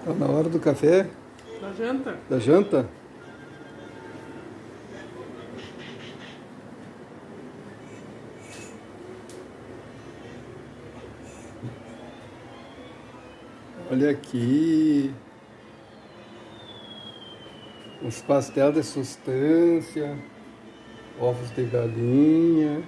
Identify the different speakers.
Speaker 1: Tá na hora do café?
Speaker 2: Da janta?
Speaker 1: Da janta? Olha aqui. Uns pastel de sustância, ovos de galinha.